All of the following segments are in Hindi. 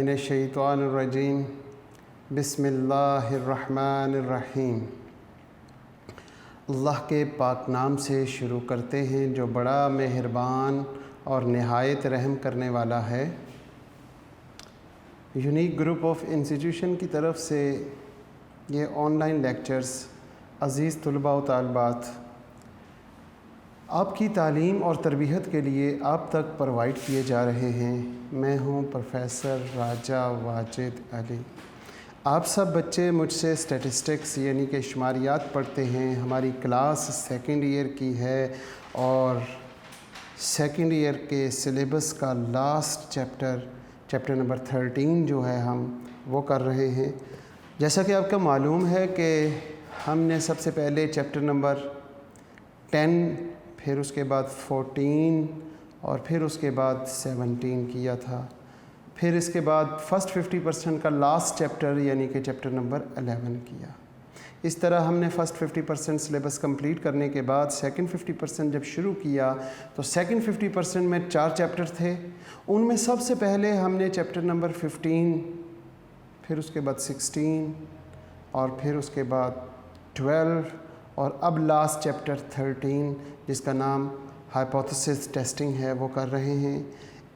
मिनश्शैतानिर्रजीम बिस्मिल्लाहिर्रहमानिर्रहीम। अल्लाह के पाक नाम से शुरू करते हैं जो बड़ा मेहरबान और नहायत रहम करने वाला है। यूनिक ग्रुप ऑफ इंस्टीट्यूशन की तरफ से ये ऑनलाइन लेक्चर्स अज़ीज़ तलबा व तालिबात आपकी तालीम और तरबियत के लिए आप तक प्रोवाइड किए जा रहे हैं। मैं हूं प्रोफेसर राजा वाजिद अली। आप सब बच्चे मुझसे स्टैटिस्टिक्स यानी कि शुमारियात पढ़ते हैं। हमारी क्लास सेकंड ईयर की है और सेकंड ईयर के सिलेबस का लास्ट चैप्टर नंबर 13 जो है हम वो कर रहे हैं। जैसा कि आपको मालूम है कि हमने सबसे पहले चैप्टर नंबर 10, फिर उसके बाद 14 और फिर उसके बाद 17 किया था। फिर इसके बाद फर्स्ट 50% का लास्ट चैप्टर यानी कि चैप्टर नंबर 11 किया। इस तरह हमने फ़र्स्ट 50% सिलेबस कंप्लीट करने के बाद सेकंड 50% जब शुरू किया तो सेकंड 50% में 4 चैप्टर थे। उनमें सबसे पहले हमने चैप्टर नंबर 15, फिर उसके बाद 16 और फिर उसके बाद 12 और अब लास्ट चैप्टर 13 जिसका नाम हाइपोथेसिस टेस्टिंग है वो कर रहे हैं।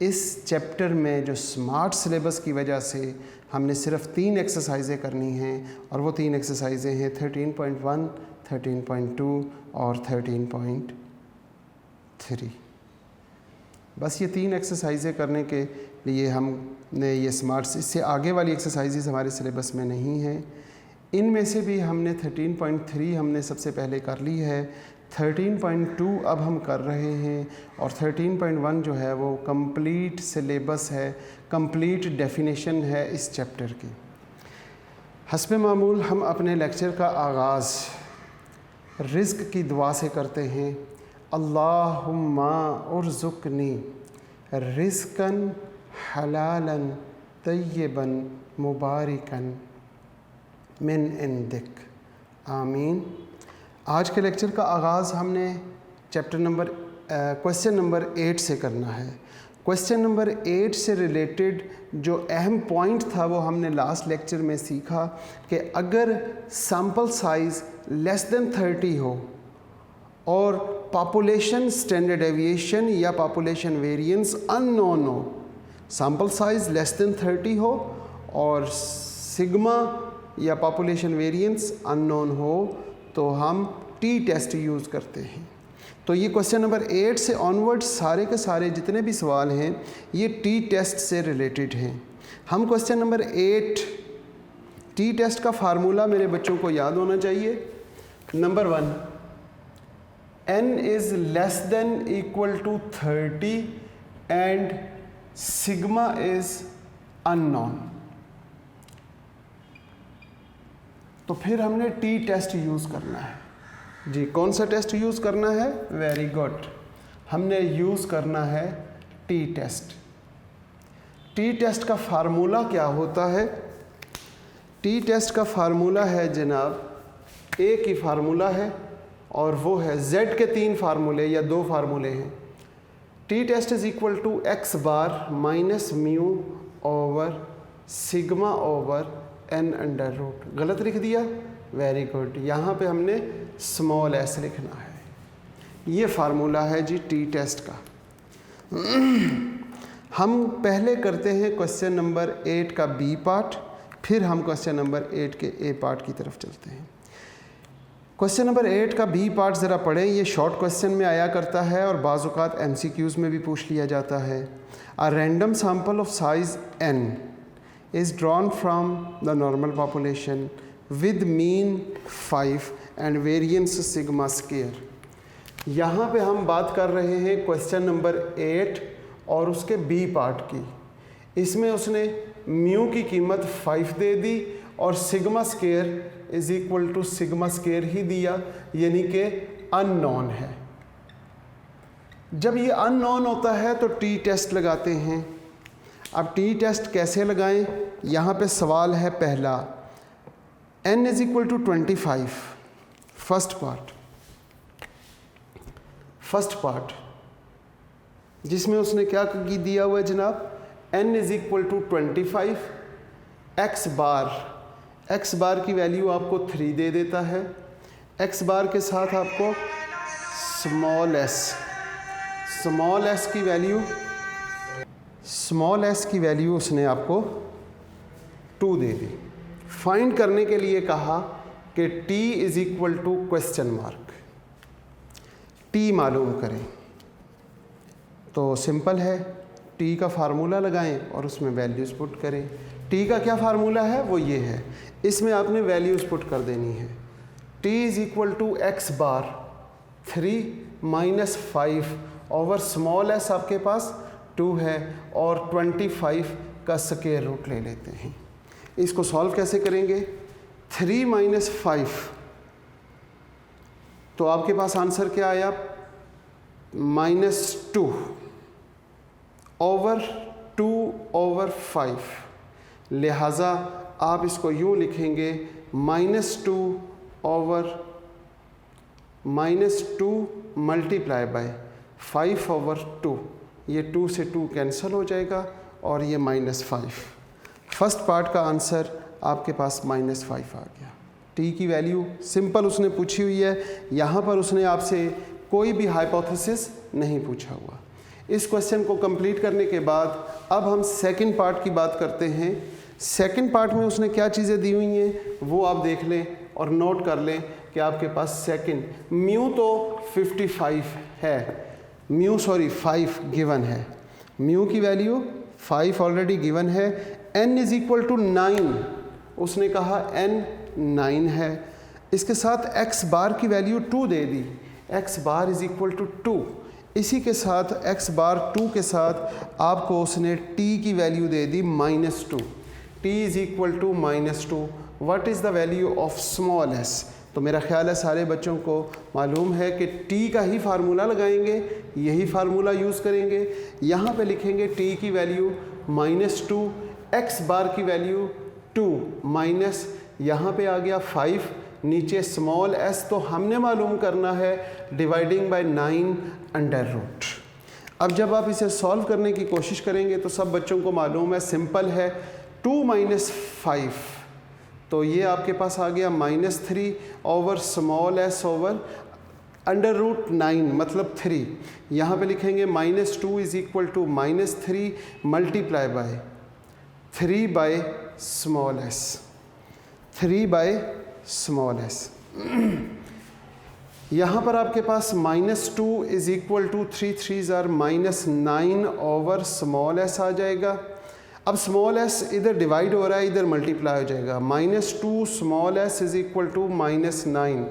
इस चैप्टर में जो स्मार्ट सिलेबस की वजह से हमने सिर्फ 3 एक्सरसाइजें करनी हैं और वो 3 एक्सरसाइजें हैं 13.1, 13.2 और 13.3। बस ये 3 एक्सरसाइजें करने के लिए हमने ये स्मार्ट, इससे आगे वाली एक्सरसाइजेस हमारे सिलेबस में नहीं हैं। इनमें से भी हमने 13.3 हमने सबसे पहले कर ली है, 13.2 अब हम कर रहे हैं और 13.1 जो है वो कंप्लीट सिलेबस है, कंप्लीट डेफिनेशन है इस चैप्टर की। हस्ब मामूल हम अपने लेक्चर का आगाज़ रिज़्क़ की दुआ से करते हैं। अल्लाहुम्मा उर्ज़ुक़नी रिज़्क़न हलालन तय्यबन मुबारकन मिन इंदिक, आमीन। आज के लेक्चर का आगाज़ हमने क्वेश्चन नंबर 8 से करना है। क्वेश्चन नंबर 8 से रिलेटेड जो अहम पॉइंट था वो हमने लास्ट लेक्चर में सीखा कि अगर सैम्पल साइज़ लेस देन 30 हो और पॉपुलेशन स्टैंडर्ड डेविएशन या पॉपुलेशन वेरिएंस अननोन हो, सैम्पल साइज़ लेस देन 30 हो और सिग्मा या पॉपुलेशन वेरिएंस अननोन हो तो हम टी टेस्ट यूज़ करते हैं। तो ये क्वेश्चन नंबर 8 से ऑनवर्ड सारे के सारे जितने भी सवाल हैं ये टी टेस्ट से रिलेटेड हैं। हम क्वेश्चन नंबर 8 टी टेस्ट का फार्मूला मेरे बच्चों को याद होना चाहिए। Number 1, n is less than equal to 30 and sigma is unknown. तो फिर हमने टी टेस्ट यूज़ करना है। जी, कौन सा टेस्ट यूज़ करना है? वेरी गुड, हमने यूज़ करना है टी टेस्ट। टी टेस्ट का फार्मूला क्या होता है? टी टेस्ट का फार्मूला है जनाब, एक ही फार्मूला है और वो है z के 3 फार्मूले या 2 फार्मूले हैं। T test is equal to x bar minus mu over sigma over n under root. गलत लिख दिया? वेरी गुड, यहाँ पे हमने स्मॉल s लिखना है। ये फार्मूला है जी टी टेस्ट का। हम पहले करते हैं क्वेश्चन नंबर 8 का बी पार्ट, फिर हम क्वेश्चन नंबर 8 के ए पार्ट की तरफ चलते हैं। क्वेश्चन नंबर 8 का बी पार्ट ज़रा पढ़ें। ये शॉर्ट क्वेश्चन में आया करता है और बाज़ औक़ात MCQs में भी पूछ लिया जाता है। A random sample of size n is drawn from the normal population with mean 5 and variance sigma square। यहाँ पे हम बात कर रहे हैं क्वेश्चन नंबर 8 और उसके बी पार्ट की। इसमें उसने म्यू की कीमत 5 दे दी और sigma square is equal to sigma square ही दिया, यानी कि अननोन है। जब ये अननोन होता है तो टी टेस्ट लगाते हैं। अब टी टेस्ट कैसे लगाएं? यहाँ पे सवाल है पहला, n is equal to 25, first part जिसमें उसने क्या दिया हुआ है जनाब? n is equal to 25, x bar की वैल्यू आपको 3 दे देता है, x बार के साथ आपको स्मॉल s की वैल्यू उसने आपको 2 दे दी। फाइंड करने के लिए कहा कि t is equal to question mark, t मालूम करें। तो सिंपल है, t का फार्मूला लगाएं और उसमें वैल्यूज़ पुट करें। t का क्या फार्मूला है, वो ये है, इसमें आपने वैल्यूज़ पुट कर देनी है। t is equal to x bar 3 minus 5 over small s आपके पास 2 है और 25 का स्क्वायर रूट ले लेते हैं। इसको सॉल्व कैसे करेंगे, 3 माइनस 5, तो आपके पास आंसर क्या आया, -2 ओवर 2 ओवर 5, लिहाजा आप इसको यूँ लिखेंगे -2 मल्टीप्लाई बाय 5 ओवर 2, ये 2 से 2 कैंसिल हो जाएगा और ये -5। फर्स्ट पार्ट का आंसर आपके पास -5 आ गया। t की वैल्यू सिंपल उसने पूछी हुई है, यहाँ पर उसने आपसे कोई भी हाइपोथेसिस नहीं पूछा हुआ। इस क्वेश्चन को कंप्लीट करने के बाद अब हम सेकंड पार्ट की बात करते हैं। सेकंड पार्ट में उसने क्या चीज़ें दी हुई हैं वो आप देख लें और नोट कर लें कि आपके पास सेकंड म्यू तो 55 है, 5 गिवन है, म्यू की वैल्यू 5 ऑलरेडी गिवन है। n इज इक्वल टू 9, उसने कहा n 9 है, इसके साथ x बार की वैल्यू 2 दे दी, x bar is equal to 2, इसी के साथ x बार 2 के साथ आपको उसने t की वैल्यू दे दी -2, t is equal to -2। What is the value of small s? तो मेरा ख्याल है सारे बच्चों को मालूम है कि t का ही फार्मूला लगाएंगे, यही फार्मूला यूज़ करेंगे। यहाँ पे लिखेंगे t की वैल्यू -2, x बार की वैल्यू 2 माइनस, यहाँ पे आ गया 5, नीचे स्मॉल s तो हमने मालूम करना है डिवाइडिंग बाय 9 अंडर रूट। अब जब आप इसे सॉल्व करने की कोशिश करेंगे तो सब बच्चों को मालूम है, सिंपल है, 2 माइनस 5, तो ये आपके पास आ गया -3 over small s over under root 9 मतलब 3। यहाँ पे लिखेंगे -2 is equal to -3 multiply by 3 by small s। यहाँ पर आपके पास -2 is equal to 3 3 are -9 over small s आ जाएगा। अब स्मॉल s इधर डिवाइड हो रहा है, इधर मल्टीप्लाई हो जाएगा, -2 small s is equal to -9,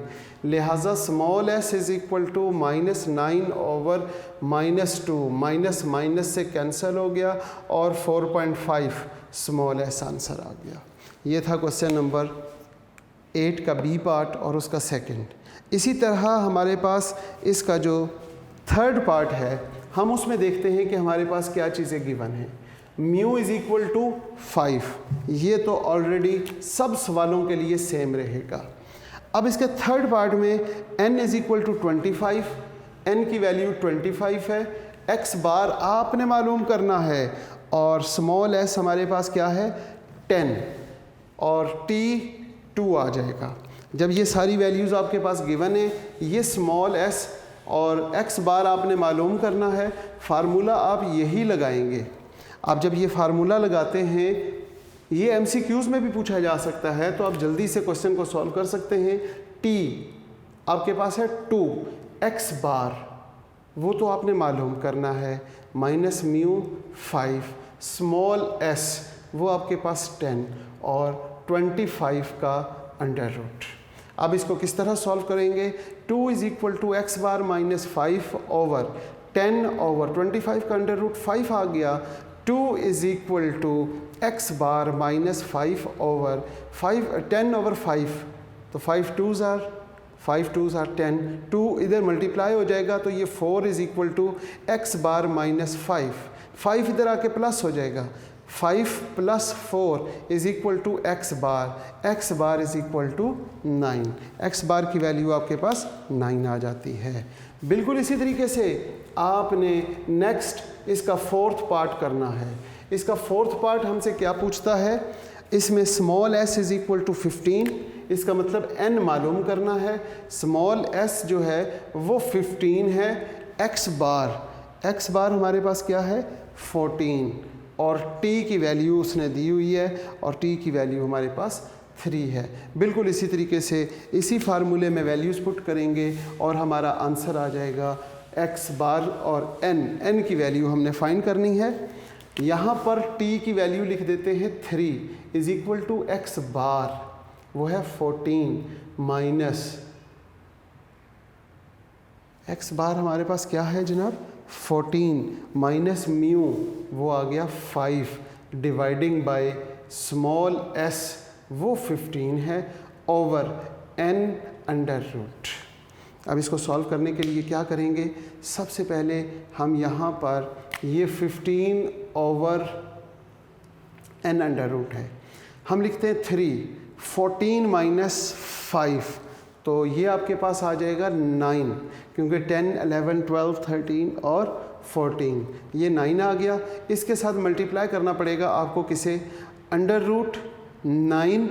लिहाजा small s is equal to -9 over -2, minus minus से कैंसिल हो गया और 4.5 स्मॉल s आंसर आ गया। ये था क्वेश्चन नंबर 8 का बी पार्ट और उसका सेकंड। इसी तरह हमारे पास इसका जो थर्ड पार्ट है, हम उसमें देखते हैं कि हमारे पास क्या चीज़ें गिवन हैं। म्यू इज़ इक्वल टू 5, ये तो ऑलरेडी सब सवालों के लिए सेम रहेगा। अब इसके थर्ड पार्ट में n is equal to 25, n की वैल्यू 25 है, x बार आपने मालूम करना है और स्मॉल s हमारे पास क्या है 10 और t 2 आ जाएगा। जब ये सारी वैल्यूज़ आपके पास गिवन है, ये स्मॉल s और x बार आपने मालूम करना है, फार्मूला आप यही लगाएंगे। आप जब ये फार्मूला लगाते हैं, ये MCQs में भी पूछा जा सकता है, तो आप जल्दी से क्वेश्चन को सॉल्व कर सकते हैं। t आपके पास है 2, x बार वो तो आपने मालूम करना है, -μ5, स्मॉल s वो आपके पास 10 और 25 का अंडर रूट। अब इसको किस तरह सॉल्व करेंगे, 2 is equal to x bar -5 over 10 over 25 का अंडर रूट 5 आ गया। 2 is equal to x bar -5 over 10 over 5, तो 5 2s आर 10, 2 इधर मल्टीप्लाई हो जाएगा तो ये 4 is equal to x bar -5, 5 इधर आके प्लस हो जाएगा, 5 + 4 is equal to x bar is equal to 9, x bar की वैल्यू आपके पास 9 आ जाती है। बिल्कुल इसी तरीके से आपने नेक्स्ट इसका फोर्थ पार्ट करना है। इसका फोर्थ पार्ट हमसे क्या पूछता है, इसमें small s is equal to 15, इसका मतलब n मालूम करना है। स्मॉल s जो है वो 15 है, x बार हमारे पास क्या है 14, और t की वैल्यू उसने दी हुई है और t की वैल्यू हमारे पास 3 है। बिल्कुल इसी तरीके से इसी फार्मूले में वैल्यूज़ पुट करेंगे और हमारा आंसर आ जाएगा x बार और n की वैल्यू हमने फाइंड करनी है। यहाँ पर t की वैल्यू लिख देते हैं 3 इज़ इक्वल टू x बार, वो है 14 माइनस x बार हमारे पास क्या है जनाब 14 माइनस म्यू, वो आ गया 5 डिवाइडिंग बाय स्मॉल s वो 15 है ओवर n अंडर रूट। अब इसको सॉल्व करने के लिए क्या करेंगे, सबसे पहले हम यहाँ पर ये 15 ओवर n अंडर रूट है, हम लिखते हैं 3, 14 माइनस 5, तो ये आपके पास आ जाएगा 9, क्योंकि 10, 11, 12, 13 और 14, ये 9 आ गया। इसके साथ मल्टीप्लाई करना पड़ेगा आपको किसे, अंडर रूट 9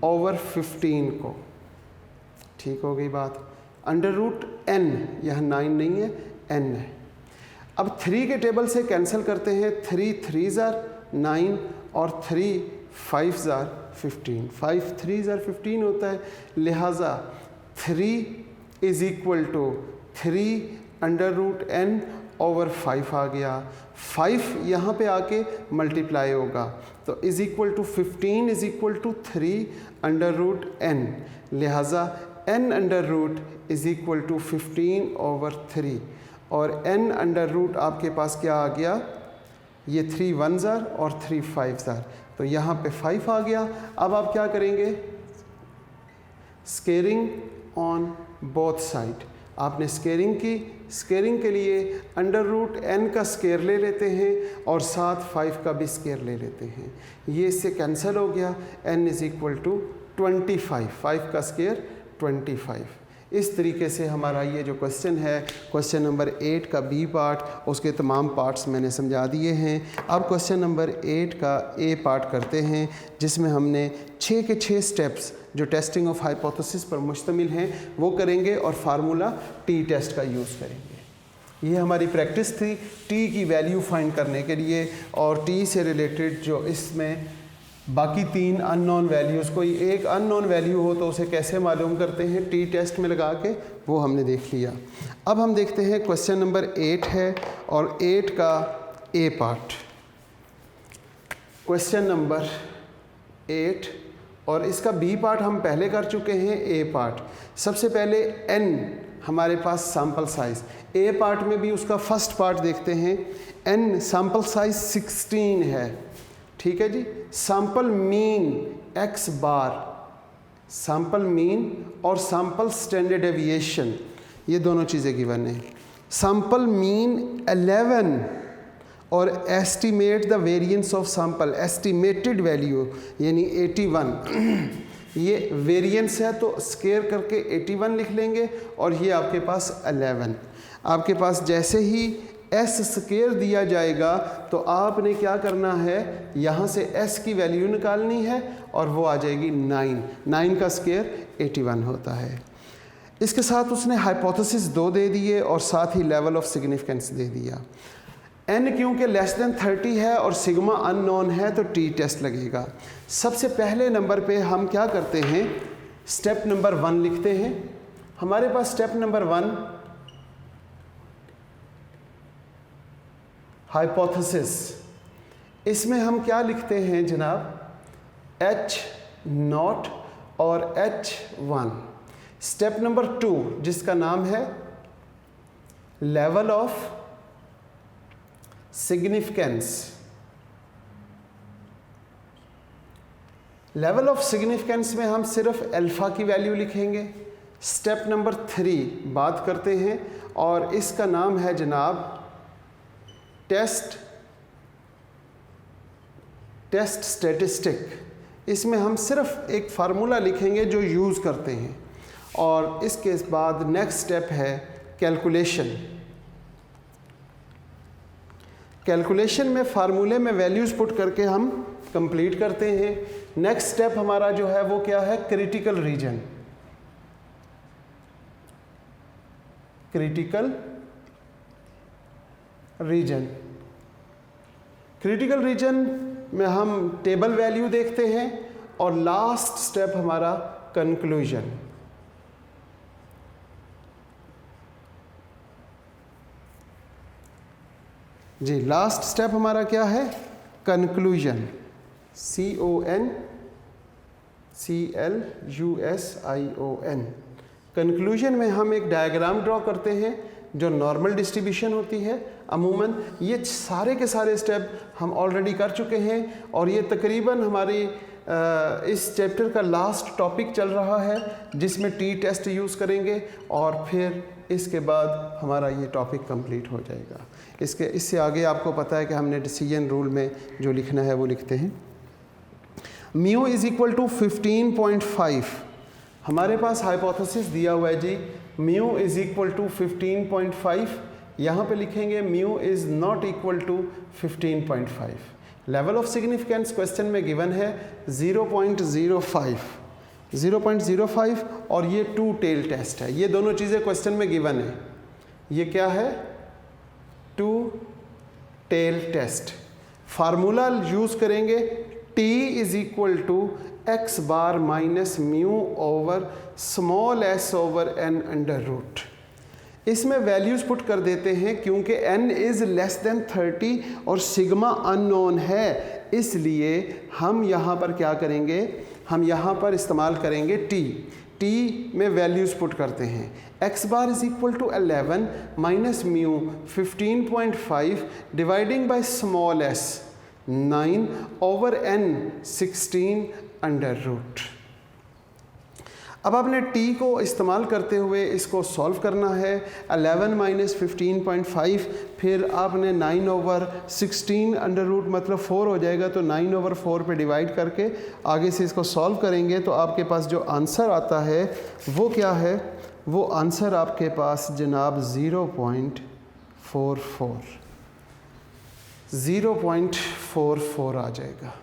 ओवर 15 को। ठीक हो गई बात। अंडर रूट n, यह 9 नहीं है n है। अब 3 के टेबल से कैंसिल करते हैं, 3 3 ज़ार 9 और 3 5 ज़ार 15, 5 3 ज़ार 15 होता है, लिहाजा 3 is equal to 3 under root n over 5 आ गया। 5 यहाँ पे आके मल्टीप्लाई होगा, तो is equal to 15 is equal to 3 under root n, लिहाजा n under root is equal to 15 over 3, और n अंडर रूट आपके पास क्या आ गया, ये 3 1 ज़ार और 3 5 ज़ार, तो यहाँ पे 5 आ गया। अब आप क्या करेंगे, स्केयरिंग ऑन बोथ साइड, आपने स्केयरिंग की, स्केयरिंग के लिए अंडर रूट n का स्केयर ले लेते हैं और साथ 5 का भी स्केयर ले लेते हैं, ये इससे कैंसिल हो गया, n इज़ इक्वल टू 25, 5 का स्केयर 25। इस तरीके से हमारा ये जो क्वेश्चन है, क्वेश्चन नंबर 8 का बी पार्ट, उसके तमाम पार्ट्स मैंने समझा दिए हैं। अब क्वेश्चन नंबर 8 का ए पार्ट करते हैं, जिसमें हमने 6 के 6 स्टेप्स जो टेस्टिंग ऑफ हाइपोथेसिस पर मुश्तमिल हैं वो करेंगे और फार्मूला टी टेस्ट का यूज़ करेंगे। ये हमारी प्रैक्टिस थी टी की वैल्यू फाइंड करने के लिए, और टी से रिलेटेड जो इसमें बाकी 3 अननोन वैल्यूज़, कोई एक अननोन वैल्यू हो तो उसे कैसे मालूम करते हैं टी टेस्ट में लगा के, वो हमने देख लिया। अब हम देखते हैं क्वेश्चन नंबर 8 है और 8 का ए पार्ट। क्वेश्चन नंबर 8 और इसका बी पार्ट हम पहले कर चुके हैं, ए पार्ट। सबसे पहले n हमारे पास सैम्पल साइज़, ए पार्ट में भी उसका फर्स्ट पार्ट देखते हैं। n सैम्पल साइज़ 16 है, ठीक है जी। सैंपल मीन x बार, सैंपल मीन और सैंपल स्टैंडर्ड डेविएशन, ये दोनों चीज़ें गिवन है। सैंपल मीन 11 और estimate the variance of sample, estimated value यानी 81, ये वेरिएंस है तो स्केयर करके 81 लिख लेंगे, और ये आपके पास 11। आपके पास जैसे ही s स्केयर दिया जाएगा तो आपने क्या करना है, यहाँ से s की वैल्यू निकालनी है और वो आ जाएगी 9 का स्केयर 81 होता है। इसके साथ उसने हाइपोथेसिस 2 दे दिए और साथ ही लेवल ऑफ सिग्निफिकेंस दे दिया। n क्योंकि लेस देन 30 है और सिग्मा अननोन है तो टी टेस्ट लगेगा। सबसे पहले नंबर पे हम क्या करते हैं, स्टेप नंबर 1 लिखते हैं। हमारे पास स्टेप नंबर 1 हाइपोथेसिस, इसमें हम क्या लिखते हैं जनाब, H0 और H1। स्टेप नंबर 2 जिसका नाम है level of significance, level of significance में हम सिर्फ अल्फ़ा की वैल्यू लिखेंगे। स्टेप नंबर 3 बात करते हैं और इसका नाम है जनाब टेस्ट स्टैटिस्टिक। इसमें हम सिर्फ एक फार्मूला लिखेंगे जो यूज़ करते हैं, और इसके बाद नेक्स्ट स्टेप है कैलकुलेशन। कैलकुलेशन में फार्मूले में वैल्यूज़ पुट करके हम कंप्लीट करते हैं। नेक्स्ट स्टेप हमारा जो है वो क्या है, क्रिटिकल रीजन। क्रिटिकल रीजन में हम टेबल वैल्यू देखते हैं और लास्ट स्टेप हमारा कंक्लूजन। जी, लास्ट स्टेप हमारा क्या है, कंक्लूजन। CONCLUSION। कंक्लूजन में हम एक डायग्राम ड्रॉ करते हैं जो नॉर्मल डिस्ट्रीब्यूशन होती है। अमूमन ये सारे के सारे स्टेप हम ऑलरेडी कर चुके हैं और ये तकरीबन हमारी इस चैप्टर का लास्ट टॉपिक चल रहा है जिसमें टी टेस्ट यूज़ करेंगे और फिर इसके बाद हमारा ये टॉपिक कंप्लीट हो जाएगा। इससे आगे आपको पता है कि हमने डिसीजन रूल में जो लिखना है वो लिखते हैं। Mu is equal to 15.5। हमारे पास हाइपोथेसिस दिया हुआ है जी, म्यू इज़ इक्वल टू 15.5। यहाँ पे लिखेंगे mu is not equal to 15.5। Level of significance question में गिवन है 0.05 और ये 2 टेल टेस्ट है। ये दोनों चीज़ें क्वेश्चन में गिवन है। ये क्या है, 2 टेल टेस्ट। फार्मूला यूज़ करेंगे t is equal to x bar minus mu over small s over n under root. इसमें वैल्यूज़ पुट कर देते हैं क्योंकि n इज़ लेस देन 30 और सिग्मा अननोन है, इसलिए हम यहाँ पर क्या करेंगे, हम यहाँ पर इस्तेमाल करेंगे t में वैल्यूज़ पुट करते हैं। x bar is equal to 11 minus mu 15.5 dividing by small s 9 over n 16 under root. अब आपने t को इस्तेमाल करते हुए इसको सॉल्व करना है। 11 माइनस 15.5, फिर आपने 9 ओवर 16 अंडर रूट मतलब 4 हो जाएगा, तो 9 ओवर 4 पे डिवाइड करके आगे से इसको सॉल्व करेंगे तो आपके पास जो आंसर आता है वो क्या है, वो आंसर आपके पास जनाब 0.44 आ जाएगा।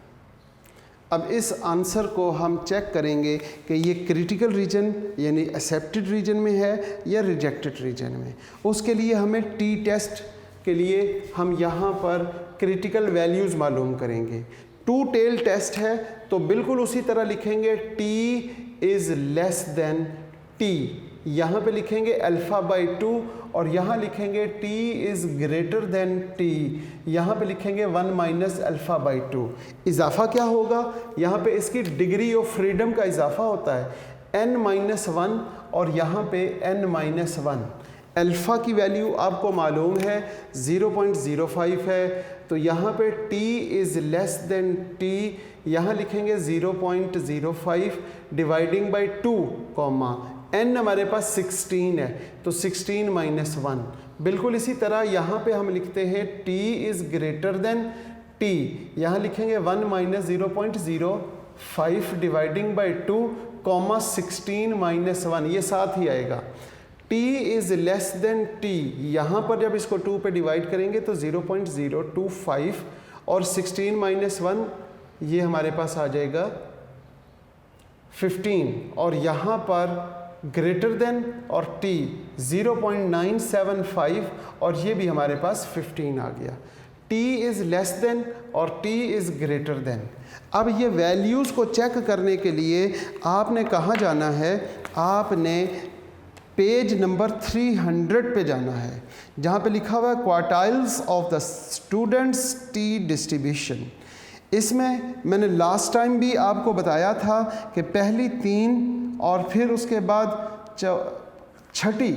अब इस आंसर को हम चेक करेंगे कि ये क्रिटिकल रीजन यानी एक्सेप्टेड रीजन में है या रिजेक्टेड रीजन में। उसके लिए हमें टी टेस्ट के लिए हम यहाँ पर क्रिटिकल वैल्यूज़ मालूम करेंगे। 2 टेल टेस्ट है तो बिल्कुल उसी तरह लिखेंगे t is less then t, यहाँ पे लिखेंगे अल्फ़ा बाई 2 और यहाँ लिखेंगे t is greater than t, यहाँ पे लिखेंगे 1 माइनस अल्फ़ा बाई 2। इजाफा क्या होगा, यहाँ पे इसकी डिग्री ऑफ फ्रीडम का इजाफा होता है n माइनस 1 और यहाँ पे n माइनस 1। अल्फ़ा की वैल्यू आपको मालूम है 0.05 है, तो यहाँ पे t is less then t, यहाँ लिखेंगे 0.05 डिवाइडिंग बाई 2 कॉमा n हमारे पास 16 है तो 16 माइनस 1। बिल्कुल इसी तरह यहाँ पे हम लिखते हैं t is greater than t, यहाँ लिखेंगे 1 minus 0.05 dividing by 2 comma 16 minus 1, ये साथ ही आएगा। t is less then t, यहाँ पर जब इसको 2 पे डिवाइड करेंगे तो 0.025 और 16 माइनस 1 ये हमारे पास आ जाएगा 15 और यहाँ पर ग्रेटर देन और t 0.975 और ये भी हमारे पास 15 आ गया। t इज़ लेस देन और t इज़ ग्रेटर देन। अब ये वैल्यूज़ को चेक करने के लिए आपने कहाँ जाना है, आपने पेज नंबर 300 पे जाना है जहाँ पे लिखा हुआ है quartiles of the students T distribution. इसमें मैंने लास्ट टाइम भी आपको बताया था कि पहली 3 और फिर उसके बाद छठी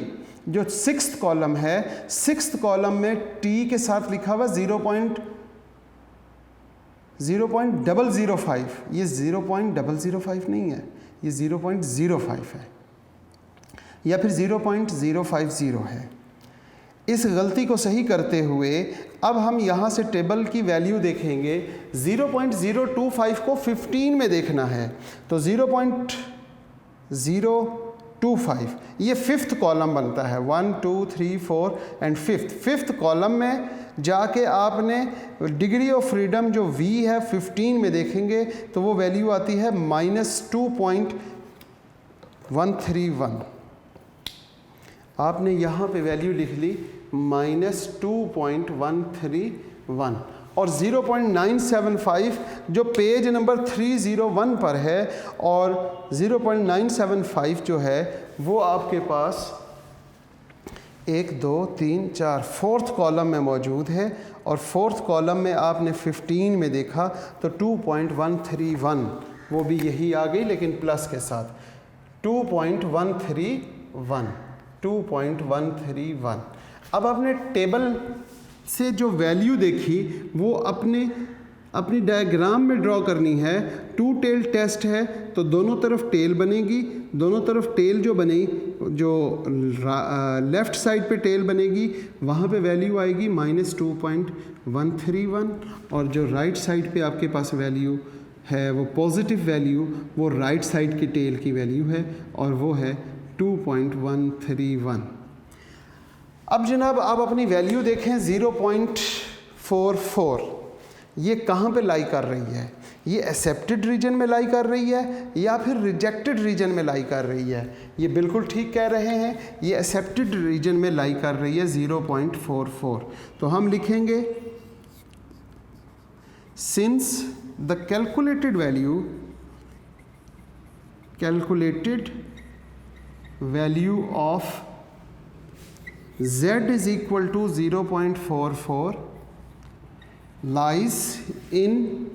जो 6th कॉलम है, 6th कॉलम में टी के साथ लिखा हुआ 0.005, ये 0.005 नहीं है, ये 0.05 है या फिर 0.050 है। इस गलती को सही करते हुए अब हम यहाँ से टेबल की वैल्यू देखेंगे। 0.025 को 15 में देखना है तो 0.025 25। ये फिफ्थ कॉलम बनता है, 1 2 3 4 एंड फिफ्थ कॉलम में जाके आपने डिग्री ऑफ फ्रीडम जो v है 15 में देखेंगे तो वो वैल्यू आती है -2.131। आपने यहाँ पे वैल्यू लिख ली -2.131 और 0.975 जो पेज नंबर 301 पर है, और 0.975 जो है वो आपके पास 1 2 3 4 फोर्थ कॉलम में मौजूद है, और फोर्थ कॉलम में आपने 15 में देखा तो 2.131 वो भी यही आ गई लेकिन प्लस के साथ 2.131। अब आपने टेबल से जो वैल्यू देखी वो अपनी डायग्राम में ड्रॉ करनी है। 2 टेल टेस्ट है तो दोनों तरफ टेल बनेगी, दोनों तरफ टेल जो बनी, जो लेफ़्ट साइड पे टेल बनेगी वहाँ पे वैल्यू आएगी -2.131, और जो राइट साइड पे आपके पास वैल्यू है वो पॉजिटिव वैल्यू, वो राइट साइड की टेल की वैल्यू है और वो है 2.131। अब जनाब आप अपनी वैल्यू देखें 0.44, ये कहाँ पे लाई कर रही है? ये एक्सेप्टेड रीजन में लाई कर रही है या फिर रिजेक्टेड रीजन में लाई कर रही है? ये बिल्कुल ठीक कह रहे हैं, ये एक्सेप्टेड रीजन में लाई कर रही है 0.44। तो हम लिखेंगे since the calculated value of z is equal to 0.44 lies in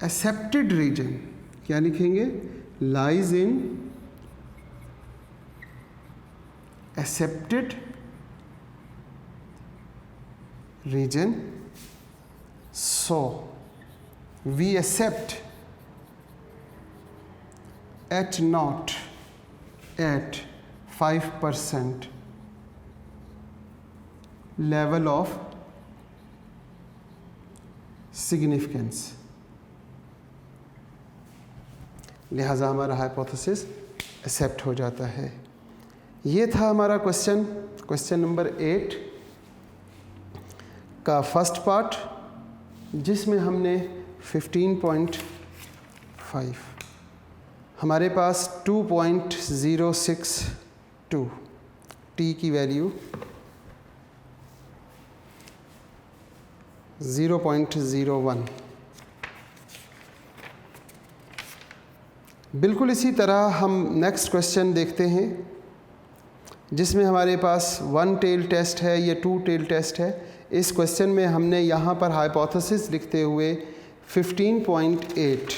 accepted region। क्या लिखेंगे? lies in accepted region, so we accept at not at 5% level of significance। लिहाजा हमारा हाइपोथेसिस एक्सेप्ट हो जाता है। ये था हमारा क्वेश्चन नंबर 8 का फर्स्ट पार्ट, जिसमें हमने 15.5 हमारे पास 2.062 t की वैल्यू 0.01। बिल्कुल इसी तरह हम नेक्स्ट क्वेश्चन देखते हैं, जिसमें हमारे पास 1 टेल टेस्ट है, ये 2 टेल टेस्ट है। इस क्वेश्चन में हमने यहाँ पर हाइपोथेसिस लिखते हुए 15.8,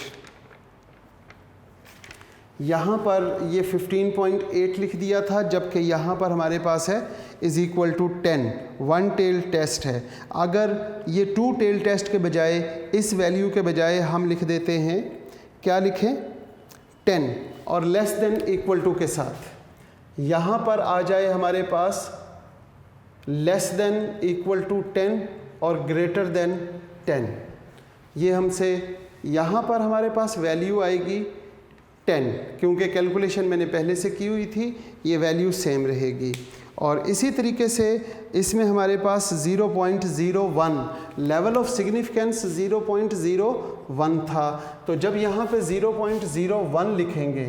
यहाँ पर ये 15.8 लिख दिया था, जबकि यहाँ पर हमारे पास है is equal to 10। 1 tail test है। अगर ये 2 टेल टेस्ट के बजाय, इस वैल्यू के बजाय हम लिख देते हैं, क्या लिखें? 10 और लेस देन इक्वल टू के साथ यहाँ पर आ जाए हमारे पास लेस देन इक्वल टू 10 और ग्रेटर देन 10। ये हमसे यहाँ पर हमारे पास वैल्यू आएगी 10, क्योंकि कैलकुलेशन मैंने पहले से की हुई थी, ये वैल्यू सेम रहेगी। और इसी तरीके से इसमें हमारे पास 0.01 लेवल ऑफ सिग्निफिकेंस 0.01 था। तो जब यहाँ पे 0.01 लिखेंगे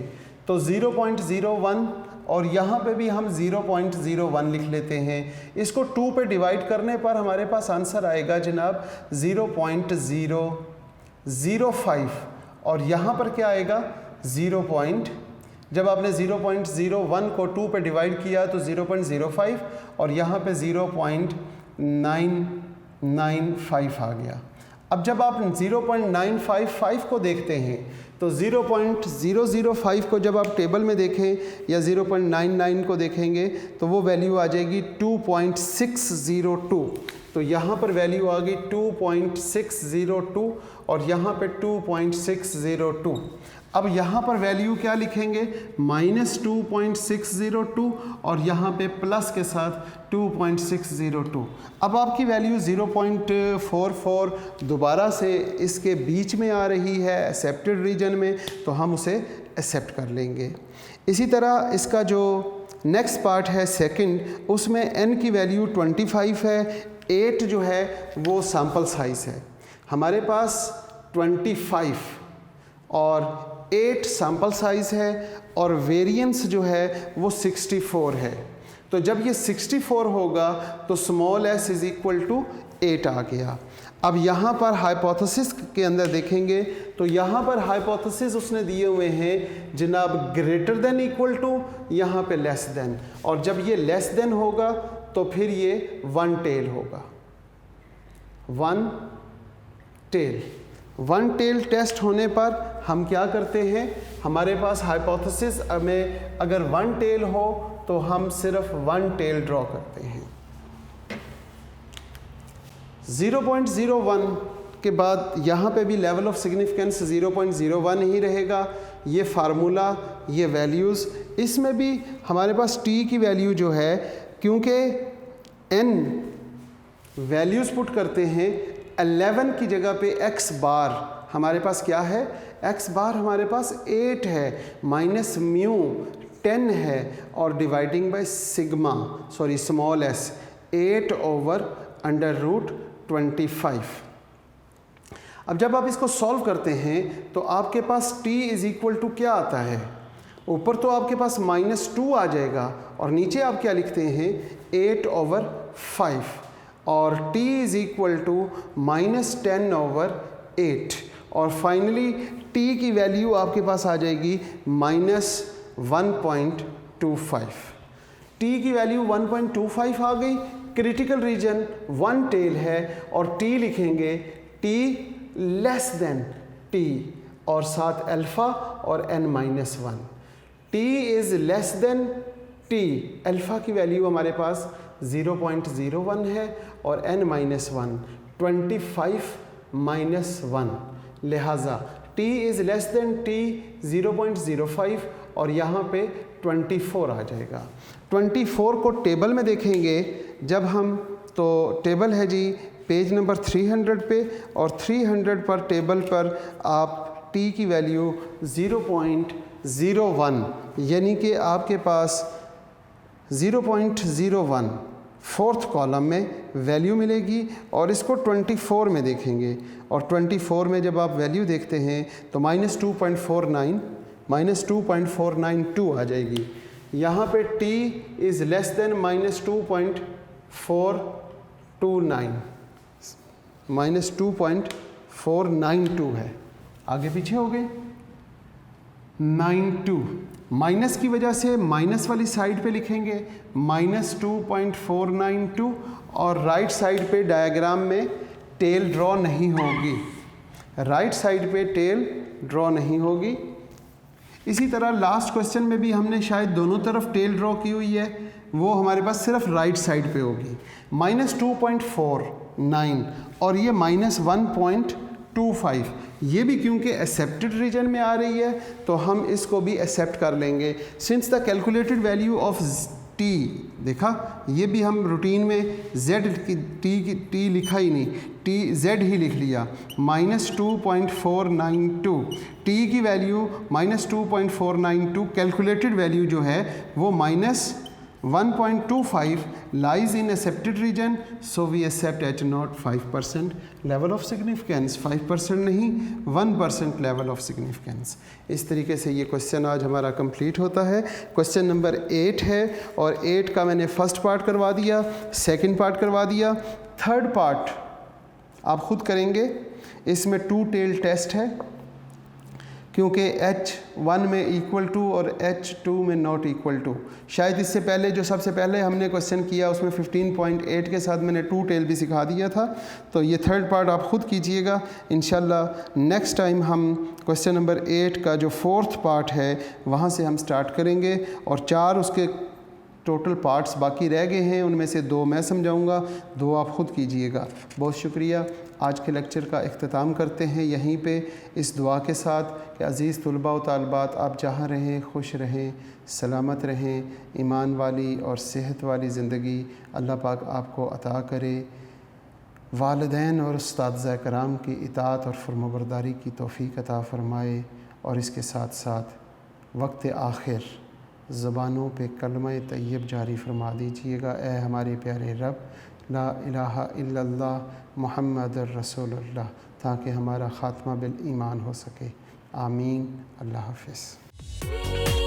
तो 0.01 और यहाँ पे भी हम 0.01 लिख लेते हैं। इसको 2 पे डिवाइड करने पर हमारे पास आंसर आएगा जनाब 0.005, और यहाँ पर क्या आएगा? जब आपने 0.01 को 2 पे डिवाइड किया तो 0.05 और यहाँ पे 0.995 आ गया। अब जब आप 0.955 को देखते हैं तो 0.005 को जब आप टेबल में देखें या 0.99 को देखेंगे तो वो वैल्यू आ जाएगी 2.602। तो यहाँ पर वैल्यू आ गई 2.602 और यहाँ पे 2.602। अब यहाँ पर वैल्यू क्या लिखेंगे? -2.602 और यहाँ पे प्लस के साथ 2.602। अब आपकी वैल्यू 0.44 दोबारा से इसके बीच में आ रही है एक्सेप्टेड रीजन में, तो हम उसे एक्सेप्ट कर लेंगे। इसी तरह इसका जो नेक्स्ट पार्ट है सेकंड, उसमें n की वैल्यू 25 है, 8 जो है वो सैम्पल साइज़ है। हमारे पास 25 और 8 सैम्पल साइज़ है और वेरिएंस जो है वो 64 है। तो जब ये 64 होगा तो small s is equal to 8 आ गया। अब यहाँ पर हाइपोथेसिस के अंदर देखेंगे तो यहाँ पर हाइपोथेसिस उसने दिए हुए हैं जनाब ग्रेटर देन इक्वल टू, यहाँ पे लेस देन, और जब ये लेस देन होगा तो फिर ये वन टेल होगा। वन टेल टेस्ट होने पर हम क्या करते हैं, हमारे पास हाइपोथेसिस में अगर वन टेल हो तो हम सिर्फ वन टेल ड्रॉ करते हैं। 0.01 के बाद यहाँ पे भी लेवल ऑफ सिग्निफिकेंस 0.01 ही रहेगा। ये फार्मूला, ये वैल्यूज़, इसमें भी हमारे पास t की वैल्यू जो है, क्योंकि n वैल्यूज़ पुट करते हैं, 11 की जगह पे x बार हमारे पास क्या है, x बार हमारे पास 8 है, माइनस म्यू 10 है और dividing by sigma small s 8 over under root 25। अब जब आप इसको सॉल्व करते हैं तो आपके पास t इज़ इक्वल टू क्या आता है, ऊपर तो आपके पास -2 आ जाएगा और नीचे आप क्या लिखते हैं 8 ओवर 5 और t is equal to -10 over 8 और फाइनली t की वैल्यू आपके पास आ जाएगी -1.25। t की वैल्यू 1.25 आ गई। क्रिटिकल रीजन वन टेल है और t लिखेंगे t लेस देन t और साथ अल्फ़ा और n-1। t is less then t, alpha की वैल्यू हमारे पास 0.01 है और n-1 25 -1, लिहाजा t is less then t 0.05 और यहाँ पे 24 आ जाएगा। 24 को टेबल में देखेंगे जब हम, तो टेबल है जी पेज नंबर 300 पे, और 300 पर टेबल पर आप t की वैल्यू 0.01 यानी कि आपके पास 0.01 फोर्थ कॉलम में वैल्यू मिलेगी और इसको 24 में देखेंगे और 24 में जब आप वैल्यू देखते हैं तो -2.492 आ जाएगी। यहाँ पे t इज़ लेस देन -2.492 है। आगे पीछे हो गए 92, माइनस की वजह से माइनस वाली साइड पे लिखेंगे -2.492 और राइट साइड पे डायग्राम में टेल ड्रॉ नहीं होगी, राइट साइड पे टेल ड्रॉ नहीं होगी। इसी तरह लास्ट क्वेश्चन में भी हमने शायद दोनों तरफ टेल ड्रॉ की हुई है, वो हमारे पास सिर्फ राइट साइड पे होगी। -2.49 और ये -1.25, ये भी क्योंकि एक्सेप्टेड रीजन में आ रही है तो हम इसको भी एक्सेप्ट कर लेंगे। Since the calculated value of t, देखा ये भी हम रूटीन में z की t लिखा ही नहीं, t z ही लिख लिया। -2.492 t की वैल्यू -2.492, कैलकुलेटेड वैल्यू जो है वो -1.25 lies in accepted region, so we accept H0 5% level of significance, 5% नहीं 1% level of significance। इस तरीके से ये क्वेश्चन आज हमारा कंप्लीट होता है। क्वेश्चन नंबर 8 है और 8 का मैंने फर्स्ट पार्ट करवा दिया, सेकंड पार्ट करवा दिया, थर्ड पार्ट आप खुद करेंगे। इसमें 2 टेल टेस्ट है क्योंकि H1 में इक्वल टू और H2 में नॉट इक्वल टू। शायद इससे पहले जो सबसे पहले हमने क्वेश्चन किया उसमें 15.8 के साथ मैंने 2 टेल भी सिखा दिया था। तो ये थर्ड पार्ट आप ख़ुद कीजिएगा। इंशाल्लाह नेक्स्ट टाइम हम क्वेश्चन नंबर 8 का जो फोर्थ पार्ट है वहाँ से हम स्टार्ट करेंगे और 4 उसके टोटल पार्ट्स बाकी रह गए हैं, उनमें से 2 मैं समझाऊंगा, 2 आप ख़ुद कीजिएगा। बहुत शुक्रिया। आज के लेक्चर का इख्तिताम करते हैं यहीं पे इस दुआ के साथ कि अज़ीज़ तुलबा व तालबात आप जहाँ रहें खुश रहें, सलामत रहें, ईमान वाली और सेहत वाली ज़िंदगी अल्लाह पाक आपको अता करे। वालिदैन और उस्ताद कराम की इताअत और फरमाबरदारी की तौफ़ीक़ अता फ़रमाए और इसके साथ साथ वक्त आखिर ज़बानों पे कलमा तैयब जारी फरमा दीजिएगा। ए हमारे प्यारे रब, ला इलाहा इल्लल्लाह मुहम्मदुर रसूलुल्लाह, ताकि हमारा ख़ात्मा बिल ईमान हो सके। आमीन। अल्लाह हाफ़िज़।